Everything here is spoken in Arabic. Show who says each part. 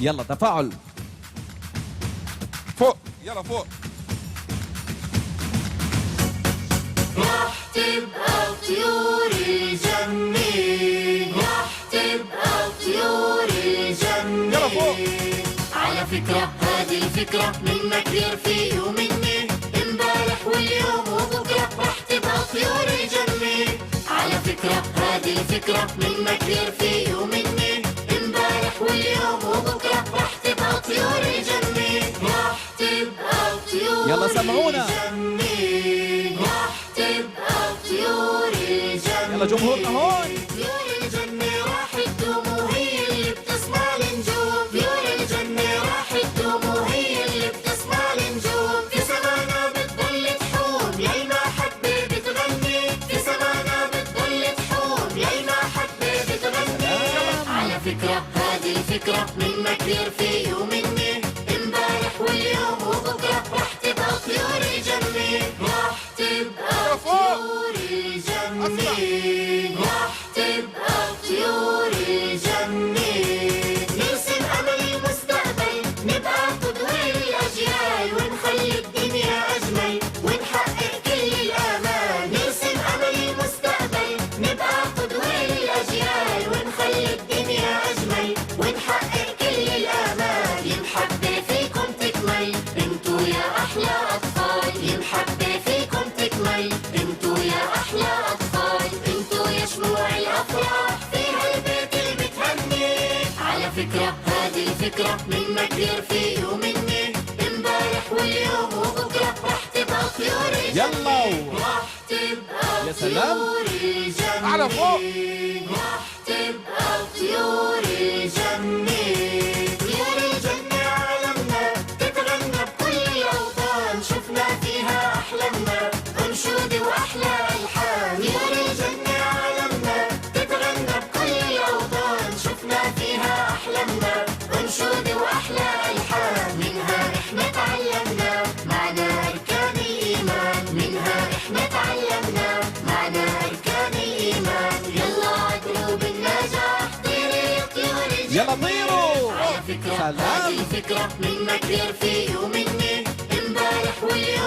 Speaker 1: يلا تفاعل.
Speaker 2: فوق يلا فوق.
Speaker 3: راح تبقى طيور الجنة، راح تبقى طيور الجنة.
Speaker 2: يلا فوق.
Speaker 3: على فكرة هذه الفكرة منك يا رفيقي ومني، امبارح واليوم وبكرة راح تبقى طيور الجنة. على فكرة هذه الفكرة منك يا رفيقي ومني، امبارح واليوم وبكرة راح تبقى طيور الجنة. راح تبقى طيور
Speaker 1: يلا سمعونا.
Speaker 3: الجنة، راح تبقى طيور الجنة.
Speaker 1: يلا جمهورنا هون.
Speaker 3: طيور الجنة راح تدوم وهي اللي بتسمع النجوم. طيور الجنة راح تدوم وهي اللي بتسمع النجوم. في سمانا بتضل تحوم للمحبة بتغني، في سمانا بتضل تحوم للمحبة بتغني. على فكرة هذه الفكرة منك يا رفيقي ومني، امبارح واليوم وبكرة راح تبقى طيور الجنة. راح تبقى طيور الجنة، راح تبقى طيور الجنة. نرسم أمل المستقبل، نبقى قدوة للأجيال، ونخلي الدنيا أجمل ونحقق كل الآمال. نرسم أمل المستقبل، نبقى قدوة للأجيال، ونخلي الدنيا أجمل ونحقق كل الآمال. المحبة فيكم تكمل، انتو يا أحلى أطفال. المحبة فيكم تكمل، انتو يا أحلى أطفال. انتو يا شموع الأفراح في هالبيت اللي بتهني. على فكرة هذه الفكرة منك يا رفيقي ومني، امبارح واليوم وبكرة راح تبقى طيور الجنة.
Speaker 1: يلا.
Speaker 3: راح تبقى
Speaker 1: يا سلام.
Speaker 3: طيور الجنة.
Speaker 2: على فوق.
Speaker 3: راح تبقى طيور الجنة. طيور الجنة عالمنا تتغنى بكل الأوطان، شفنا فيها أحلامنا أنشود وأحلى ألحان. طيور الجنة عالمنا تتغنى بكل الأوطان، شفنا فيها أحلامنا أنشود وأحلى ألحان. منها إحنا تعلمنا معنى أركان الإيمان، منها إحنا تعلمنا معنى أركان الإيمان. يلا عدلوا بالنجاح طيري يا طيور الجنة.
Speaker 1: يلا طيروا.
Speaker 3: على فكرة
Speaker 1: سلام.
Speaker 3: هذه الفكرة منك يا رفيقي ومني، امبارح واليوم